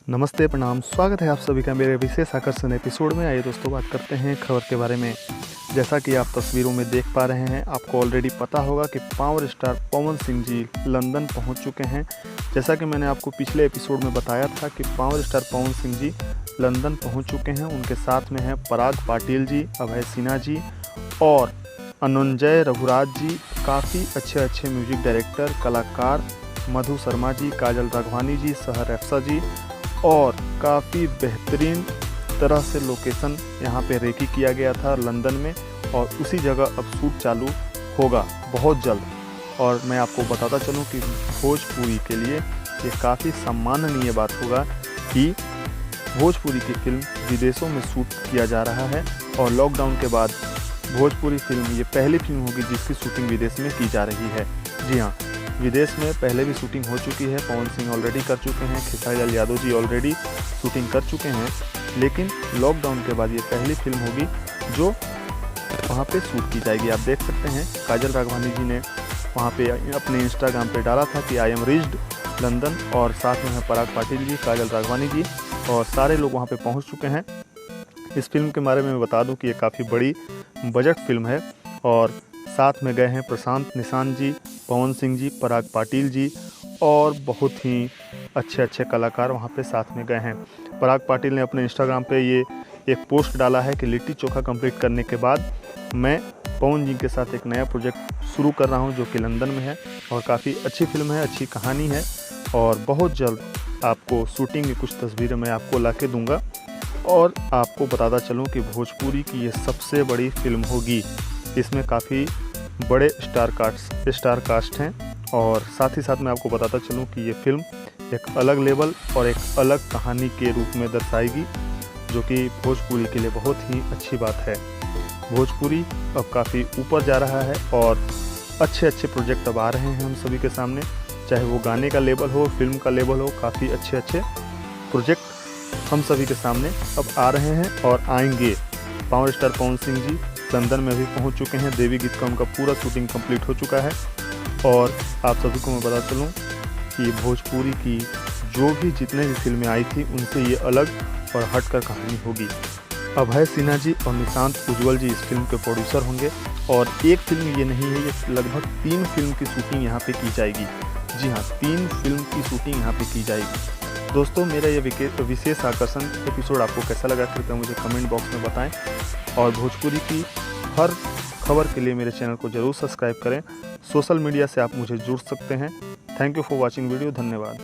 नमस्ते, प्रणाम। स्वागत है आप सभी का मेरे विशेष आकर्षण एपिसोड में। आइए दोस्तों, बात करते हैं खबर के बारे में। जैसा कि आप तस्वीरों में देख पा रहे हैं, आपको ऑलरेडी पता होगा कि power star Pawan Singh ji London पहुंच चुके हैं। जैसा कि मैंने आपको पिछले एपिसोड में बताया था कि power star Pawan Singh ji London पहुंच चुके हैं। उनके साथ में हैं पराग पाटिल जी, अभय सिन्हा जी और अनुंजय रघुराज जी। काफ़ी अच्छे म्यूजिक डायरेक्टर, कलाकार, मधु शर्मा जी, काजल राघवानी जी, सहर अफसा जी और काफ़ी बेहतरीन तरह से लोकेशन यहाँ पे रेकी किया गया था लंदन में, और उसी जगह अब शूट चालू होगा बहुत जल्द। और मैं आपको बताता चलूँ कि भोजपुरी के लिए ये काफ़ी सम्माननीय बात होगा कि भोजपुरी की फिल्म विदेशों में शूट किया जा रहा है। और लॉकडाउन के बाद भोजपुरी फिल्म ये पहली फिल्म होगी जिसकी शूटिंग विदेश में की जा रही है। जी हाँ, विदेश में पहले भी शूटिंग हो चुकी है। पवन सिंह ऑलरेडी कर चुके हैं, खेसारी लाल यादव जी ऑलरेडी शूटिंग कर चुके हैं, लेकिन लॉकडाउन के बाद ये पहली फिल्म होगी जो वहाँ पे शूट की जाएगी। आप देख सकते हैं काजल राघवानी जी ने वहाँ पे अपने इंस्टाग्राम पे डाला था कि आई एम रीच्ड लंदन, और साथ में हैं पराग पाटिल जी, काजल राघवानी जी और सारे लोग वहाँ पे पहुँच चुके हैं। इस फिल्म के बारे में मैं बता दूं कि ये काफ़ी बड़ी बजट फिल्म है और साथ में गए हैं प्रशांत निशान जी, पवन सिंह जी, पराग पाटिल जी और बहुत ही अच्छे कलाकार वहाँ पे साथ में गए हैं। पराग पाटिल ने अपने इंस्टाग्राम पे ये एक पोस्ट डाला है कि लिट्टी चोखा कंप्लीट करने के बाद मैं पवन जी के साथ एक नया प्रोजेक्ट शुरू कर रहा हूँ जो कि लंदन में है, और काफ़ी अच्छी फिल्म है, अच्छी कहानी है और बहुत जल्द आपको शूटिंग की कुछ तस्वीरें मैं आपको ला के दूँगा। और आपको बताता चलूँ कि भोजपुरी की ये सबसे बड़ी फिल्म होगी। इसमें काफ़ी बड़े स्टार कास्ट हैं, और साथ ही साथ मैं आपको बताता चलूँ कि ये फिल्म एक अलग लेवल और एक अलग कहानी के रूप में दर्शाएगी, जो कि भोजपुरी के लिए बहुत ही अच्छी बात है। भोजपुरी अब काफ़ी ऊपर जा रहा है और अच्छे प्रोजेक्ट अब आ रहे हैं हम सभी के सामने, चाहे वो गाने का लेवल हो, फिल्म का लेवल हो। काफ़ी अच्छे प्रोजेक्ट हम सभी के सामने अब आ रहे हैं और आएंगे। Power star Pawan Singh ji London में भी पहुंच चुके हैं। देवी गीत का उनका पूरा शूटिंग कंप्लीट हो चुका है, और आप सभी को मैं बता चलूं कि भोजपुरी की जो भी जितने भी फिल्में आई थी उनसे ये अलग और हटकर कहानी होगी। अभय सिन्हा जी और निशांत उज्ज्वल जी इस फिल्म के प्रोड्यूसर होंगे, और एक फिल्म ये नहीं है, ये लगभग 3 फिल्म की शूटिंग यहाँ पे की जाएगी। जी हाँ, 3 फिल्म की शूटिंग यहाँ पे की जाएगी। दोस्तों, मेरा ये विशेष आकर्षण एपिसोड आपको कैसा लगा कृपया मुझे कमेंट बॉक्स में बताएं, और भोजपुरी की हर खबर के लिए मेरे चैनल को ज़रूर सब्सक्राइब करें। सोशल मीडिया से आप मुझे जुड़ सकते हैं। Thank you for watching video. धन्यवाद।